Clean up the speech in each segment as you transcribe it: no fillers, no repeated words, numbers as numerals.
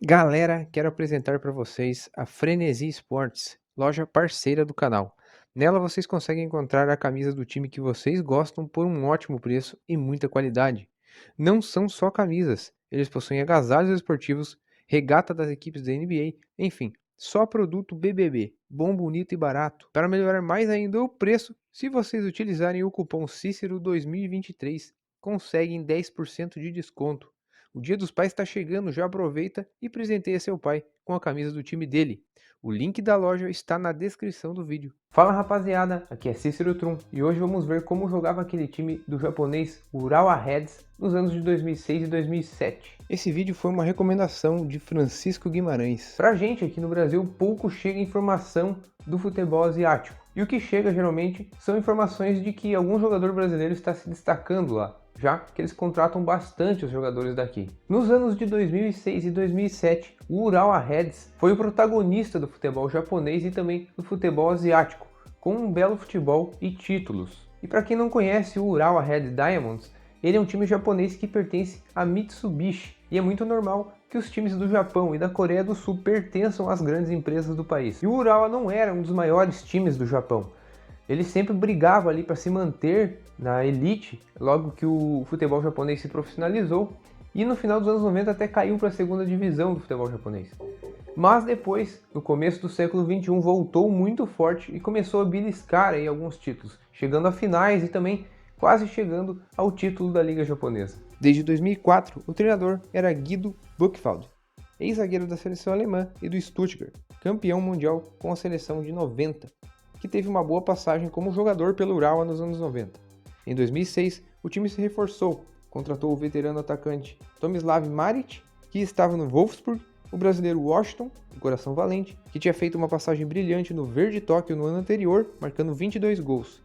Galera, quero apresentar para vocês a Frenesi Sports, loja parceira do canal. Nela vocês conseguem encontrar a camisa do time que vocês gostam por um ótimo preço e muita qualidade. Não são só camisas, eles possuem agasalhos esportivos, regata das equipes da NBA, enfim, só produto BBB, bom, bonito e barato. Para melhorar mais ainda o preço, se vocês utilizarem o cupom Cícero 2023, conseguem 10% de desconto. O Dia dos Pais está chegando, já aproveita e presenteia seu pai com a camisa do time dele. O link da loja está na descrição do vídeo. Fala rapaziada, aqui é Cícero Trum e hoje vamos ver como jogava aquele time do japonês Urawa Reds nos anos de 2006 e 2007. Esse vídeo foi uma recomendação de Francisco Guimarães. Pra gente aqui no Brasil pouco chega informação do futebol asiático. E o que chega geralmente são informações de que algum jogador brasileiro está se destacando lá, já que eles contratam bastante os jogadores daqui. Nos anos de 2006 e 2007, o Urawa Reds foi o protagonista do futebol japonês e também do futebol asiático, com um belo futebol e títulos. E para quem não conhece o Urawa Red Diamonds, ele é um time japonês que pertence à Mitsubishi, e é muito normal que os times do Japão e da Coreia do Sul pertençam às grandes empresas do país. E o Urawa não era um dos maiores times do Japão. Ele sempre brigava ali para se manter na elite, logo que o futebol japonês se profissionalizou, e no final dos anos 90 até caiu para a segunda divisão do futebol japonês. Mas depois, no começo do século 21, voltou muito forte e começou a beliscar aí alguns títulos, chegando a finais e também quase chegando ao título da Liga Japonesa. Desde 2004, o treinador era Guido Buchwald, ex-zagueiro da seleção alemã e do Stuttgart, campeão mundial com a seleção de 90, que teve uma boa passagem como jogador pelo Urawa nos anos 90. Em 2006, o time se reforçou, contratou o veterano atacante Tomislav Maric, que estava no Wolfsburg, o brasileiro Washington, do coração valente, que tinha feito uma passagem brilhante no Verde Tóquio no ano anterior, marcando 22 gols.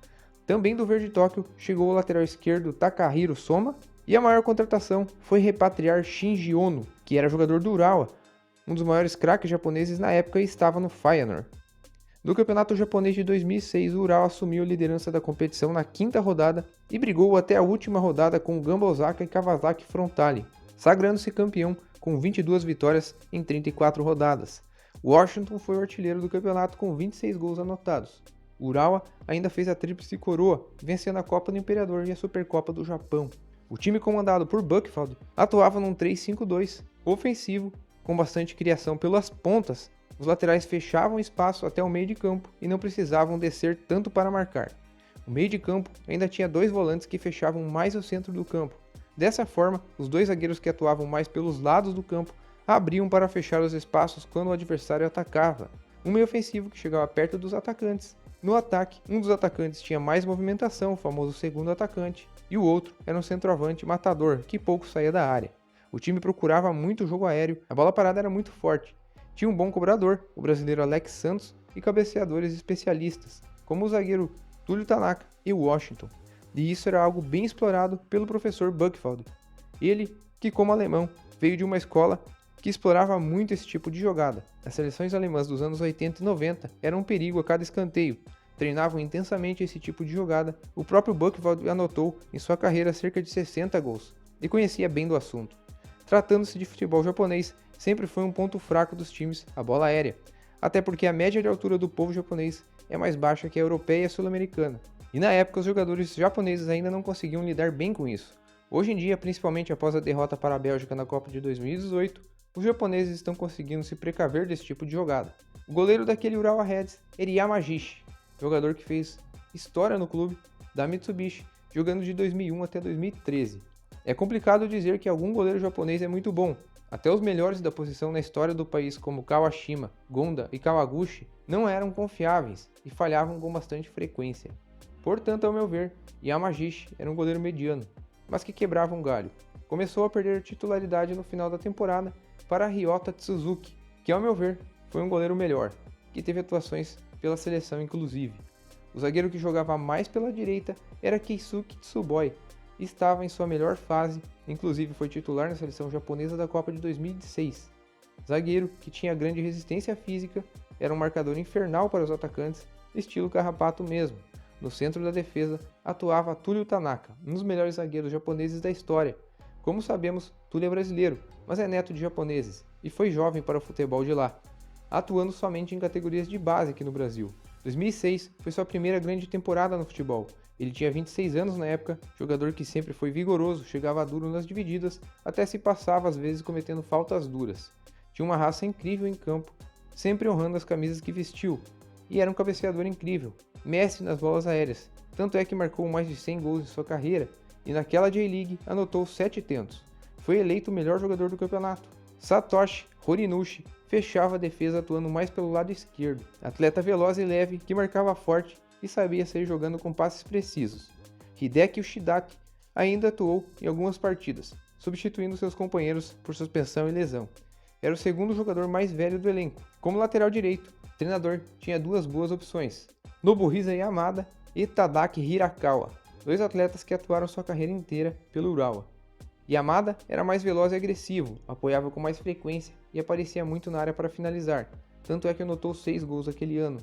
Também do Verde Tóquio chegou o lateral esquerdo Takahiro Soma, e a maior contratação foi repatriar Shinji Ono, que era jogador do Urawa, um dos maiores craques japoneses na época e estava no Feyenoord. No campeonato japonês de 2006, o Urawa assumiu a liderança da competição na quinta rodada e brigou até a última rodada com o Gamba Osaka e Kawasaki Frontale, sagrando-se campeão com 22 vitórias em 34 rodadas. Washington foi o artilheiro do campeonato com 26 gols anotados. O Urawa ainda fez a tríplice coroa, vencendo a Copa do Imperador e a Supercopa do Japão. O time comandado por Buchwald atuava num 3-5-2, ofensivo, com bastante criação pelas pontas. Os laterais fechavam espaço até o meio de campo e não precisavam descer tanto para marcar. O meio de campo ainda tinha dois volantes que fechavam mais o centro do campo. Dessa forma, os dois zagueiros que atuavam mais pelos lados do campo abriam para fechar os espaços quando o adversário atacava. Um meio ofensivo que chegava perto dos atacantes. No ataque, um dos atacantes tinha mais movimentação, o famoso segundo atacante, e o outro era um centroavante matador, que pouco saía da área. O time procurava muito jogo aéreo, a bola parada era muito forte. Tinha um bom cobrador, o brasileiro Alex Santos, e cabeceadores especialistas, como o zagueiro Túlio Tanaka e o Washington. E isso era algo bem explorado pelo professor Buchwald. Ele, que como alemão, veio de uma escola que explorava muito esse tipo de jogada. As seleções alemãs dos anos 80 e 90 eram um perigo a cada escanteio, treinavam intensamente esse tipo de jogada. O próprio Buchwald anotou em sua carreira cerca de 60 gols e conhecia bem do assunto. Tratando-se de futebol japonês, sempre foi um ponto fraco dos times a bola aérea, até porque a média de altura do povo japonês é mais baixa que a europeia e a sul-americana. E na época os jogadores japoneses ainda não conseguiam lidar bem com isso. Hoje em dia, principalmente após a derrota para a Bélgica na Copa de 2018, os japoneses estão conseguindo se precaver desse tipo de jogada. O goleiro daquele Urawa Reds era Yamagishi, jogador que fez história no clube da Mitsubishi, jogando de 2001 até 2013. É complicado dizer que algum goleiro japonês é muito bom. Até os melhores da posição na história do país, como Kawashima, Gonda e Kawaguchi, não eram confiáveis e falhavam com bastante frequência. Portanto, ao meu ver, Yamagishi era um goleiro mediano, mas que quebrava um galho. Começou a perder titularidade no final da temporada para Ryota Tsuzuki, que ao meu ver foi um goleiro melhor, que teve atuações pela seleção inclusive. O zagueiro que jogava mais pela direita era Keisuke Tsuboi, e estava em sua melhor fase, inclusive foi titular na seleção japonesa da Copa de 2006. Zagueiro que tinha grande resistência física, era um marcador infernal para os atacantes, estilo carrapato mesmo. No centro da defesa atuava Túlio Tanaka, um dos melhores zagueiros japoneses da história. Como sabemos, Túlio é brasileiro, mas é neto de japoneses, e foi jovem para o futebol de lá, atuando somente em categorias de base aqui no Brasil. 2006 foi sua primeira grande temporada no futebol. Ele tinha 26 anos na época, jogador que sempre foi vigoroso, chegava duro nas divididas, até se passava às vezes cometendo faltas duras. Tinha uma raça incrível em campo, sempre honrando as camisas que vestiu, e era um cabeceador incrível, mestre nas bolas aéreas, tanto é que marcou mais de 100 gols em sua carreira, e naquela J-League anotou 7 tentos. Foi eleito o melhor jogador do campeonato. Satoshi Horinushi fechava a defesa atuando mais pelo lado esquerdo, atleta veloz e leve que marcava forte e sabia sair jogando com passes precisos. Hideki Ushidaki ainda atuou em algumas partidas, substituindo seus companheiros por suspensão e lesão. Era o segundo jogador mais velho do elenco. Como lateral direito, o treinador tinha duas boas opções: Nobuhisa Yamada e Tadaki Hirakawa, dois atletas que atuaram sua carreira inteira pelo Urawa. Yamada era mais veloz e agressivo, apoiava com mais frequência e aparecia muito na área para finalizar, tanto é que anotou 6 gols aquele ano.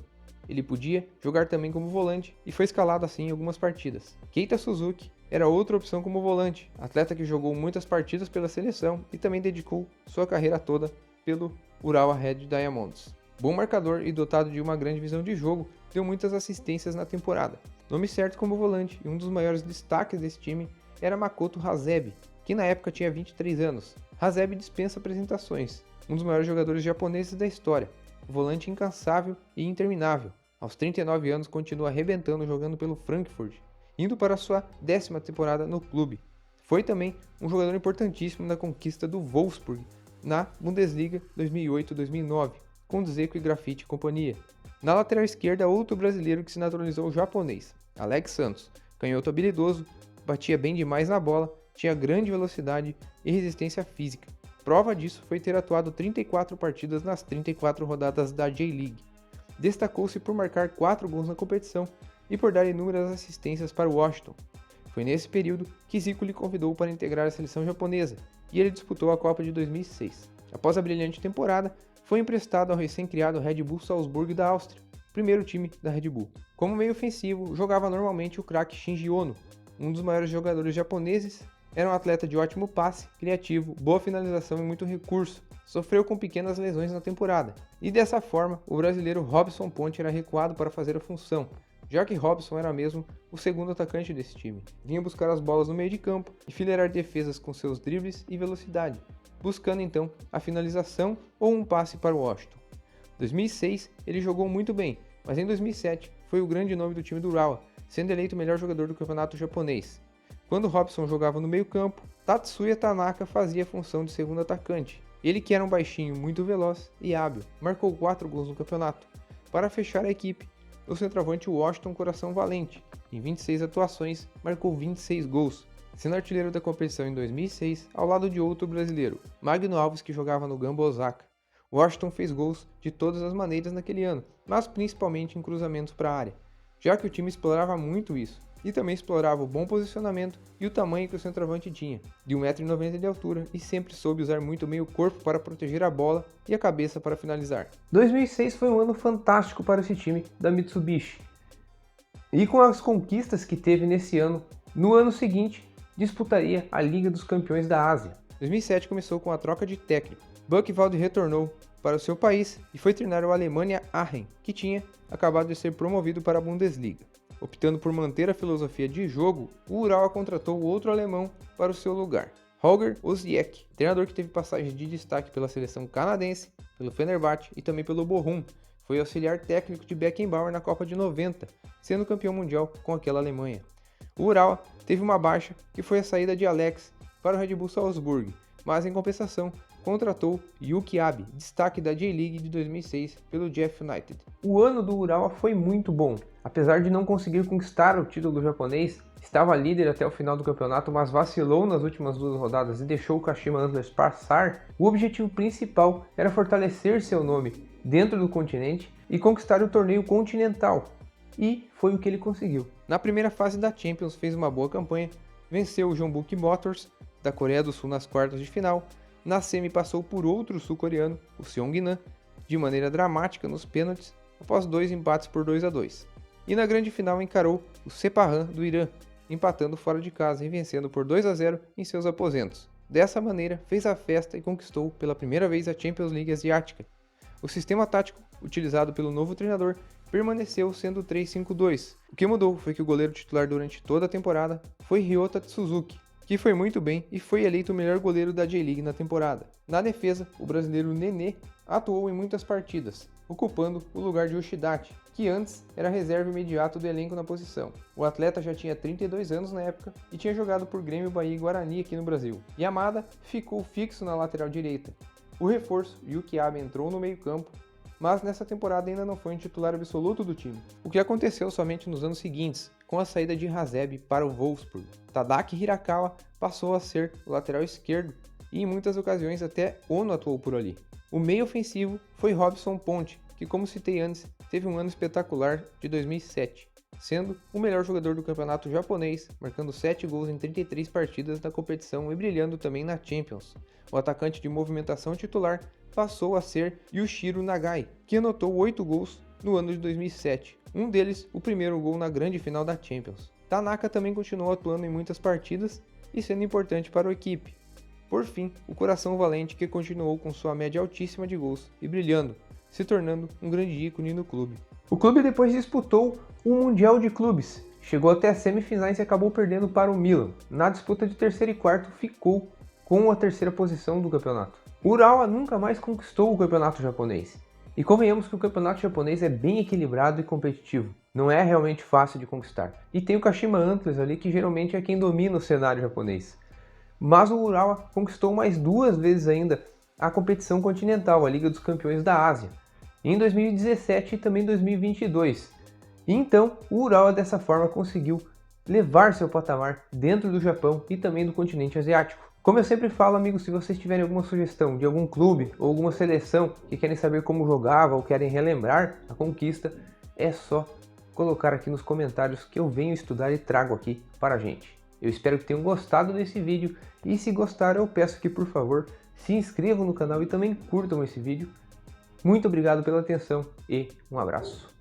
Ele podia jogar também como volante e foi escalado assim em algumas partidas. Keita Suzuki era outra opção como volante, atleta que jogou muitas partidas pela seleção e também dedicou sua carreira toda pelo Urawa Red Diamonds. Bom marcador e dotado de uma grande visão de jogo, deu muitas assistências na temporada. Nome certo como volante e um dos maiores destaques desse time era Makoto Hasebe, que na época tinha 23 anos. Hasebe dispensa apresentações, um dos maiores jogadores japoneses da história, volante incansável e interminável. Aos 39 anos continua arrebentando jogando pelo Frankfurt, indo para sua 10ª temporada no clube. Foi também um jogador importantíssimo na conquista do Wolfsburg na Bundesliga 2008-2009, com Dzeko e Grafite e companhia. Na lateral esquerda, outro brasileiro que se naturalizou japonês, Alex Santos, canhoto habilidoso, batia bem demais na bola, tinha grande velocidade e resistência física. Prova disso foi ter atuado 34 partidas nas 34 rodadas da J-League. Destacou-se por marcar 4 gols na competição e por dar inúmeras assistências para o Washington. Foi nesse período que Zico lhe convidou para integrar a seleção japonesa e ele disputou a Copa de 2006. Após a brilhante temporada, foi emprestado ao recém-criado Red Bull Salzburg da Áustria, primeiro time da Red Bull. Como meio ofensivo, jogava normalmente o craque Shinji Ono, um dos maiores jogadores japoneses. Era um atleta de ótimo passe, criativo, boa finalização e muito recurso. Sofreu com pequenas lesões na temporada, e dessa forma o brasileiro Robson Ponte era recuado para fazer a função, já que Robson era mesmo o segundo atacante desse time. Vinha buscar as bolas no meio de campo e fileirar defesas com seus dribles e velocidade, buscando então a finalização ou um passe para o Washington. Em 2006 ele jogou muito bem, mas em 2007 foi o grande nome do time do Urawa, sendo eleito o melhor jogador do campeonato japonês. Quando Robson jogava no meio campo, Tatsuya Tanaka fazia a função de segundo atacante. Ele, que era um baixinho muito veloz e hábil, marcou 4 gols no campeonato. Para fechar a equipe, o centroavante Washington Coração Valente, em 26 atuações, marcou 26 gols, sendo artilheiro da competição em 2006, ao lado de outro brasileiro, Magno Alves, que jogava no Gamba Osaka. Washington fez gols de todas as maneiras naquele ano, mas principalmente em cruzamentos para a área, já que o time explorava muito isso, e também explorava o bom posicionamento e o tamanho que o centroavante tinha, de 1,90 m de altura, e sempre soube usar muito bem o corpo para proteger a bola e a cabeça para finalizar. 2006 foi um ano fantástico para esse time da Mitsubishi, e com as conquistas que teve nesse ano, no ano seguinte disputaria a Liga dos Campeões da Ásia. 2007 começou com a troca de técnico. Buchwald retornou para o seu país e foi treinar o Alemannia Aachen, que tinha acabado de ser promovido para a Bundesliga. Optando por manter a filosofia de jogo, o Urawa contratou outro alemão para o seu lugar, Holger Osijek, treinador que teve passagem de destaque pela seleção canadense, pelo Fenerbahçe e também pelo Bochum. Foi auxiliar técnico de Beckenbauer na Copa de 90, sendo campeão mundial com aquela Alemanha. O Urawa teve uma baixa, que foi a saída de Alex para o Red Bull Salzburg, mas em compensação contratou Yuki Abe, destaque da J-League de 2006 pelo Jeff United. O ano do Urawa foi muito bom. Apesar de não conseguir conquistar o título japonês, estava líder até o final do campeonato, mas vacilou nas últimas 2 rodadas e deixou o Kashima Antlers passar. O objetivo principal era fortalecer seu nome dentro do continente e conquistar o torneio continental. E foi o que ele conseguiu. Na primeira fase da Champions fez uma boa campanha, venceu o Jeonbuk Motors da Coreia do Sul nas quartas de final. Na semi passou por outro sul-coreano, o Seongnan, de maneira dramática nos pênaltis, após 2 empates por 2-2. E na grande final encarou o Sepahan do Irã, empatando fora de casa e vencendo por 2-0 em seus aposentos. Dessa maneira, fez a festa e conquistou pela primeira vez a Champions League Asiática. O sistema tático utilizado pelo novo treinador permaneceu sendo o 3-5-2. O que mudou foi que o goleiro titular durante toda a temporada foi Ryota Suzuki, que foi muito bem e foi eleito o melhor goleiro da J-League na temporada. Na defesa, o brasileiro Nenê atuou em muitas partidas, ocupando o lugar de Yoshidachi, que antes era reserva imediato do elenco na posição. O atleta já tinha 32 anos na época e tinha jogado por Grêmio, Bahia e Guarani aqui no Brasil. Yamada ficou fixo na lateral direita. O reforço, Yuki Abe, entrou no meio-campo, mas nessa temporada ainda não foi um titular absoluto do time, o que aconteceu somente nos anos seguintes, com a saída de Hasebe para o Wolfsburg. Tadaki Hirakawa passou a ser o lateral esquerdo e em muitas ocasiões até Ono atuou por ali. O meio ofensivo foi Robson Ponte, que, como citei antes, teve um ano espetacular de 2007, sendo o melhor jogador do campeonato japonês, marcando 7 gols em 33 partidas da competição e brilhando também na Champions. O atacante de movimentação titular passou a ser Yushiro Nagai, que anotou 8 gols no ano de 2007, um deles o primeiro gol na grande final da Champions. Tanaka também continuou atuando em muitas partidas e sendo importante para a equipe. Por fim, o coração valente, que continuou com sua média altíssima de gols e brilhando, se tornando um grande ícone no clube. O clube depois disputou o Mundial de Clubes, chegou até as semifinais e acabou perdendo para o Milan. Na disputa de terceiro e quarto ficou com a terceira posição do campeonato. O Urawa nunca mais conquistou o campeonato japonês. E convenhamos que o campeonato japonês é bem equilibrado e competitivo. Não é realmente fácil de conquistar. E tem o Kashima Antlers ali, que geralmente é quem domina o cenário japonês. Mas o Urawa conquistou mais 2 vezes ainda a competição continental, a Liga dos Campeões da Ásia, em 2017 e também 2022. E então o Urawa dessa forma conseguiu levar seu patamar dentro do Japão e também do continente asiático. Como eu sempre falo, amigos, se vocês tiverem alguma sugestão de algum clube ou alguma seleção que querem saber como jogava ou querem relembrar a conquista, é só colocar aqui nos comentários que eu venho estudar e trago aqui para a gente. Eu espero que tenham gostado desse vídeo e se gostaram eu peço que, por favor, se inscrevam no canal e também curtam esse vídeo. Muito obrigado pela atenção e um abraço.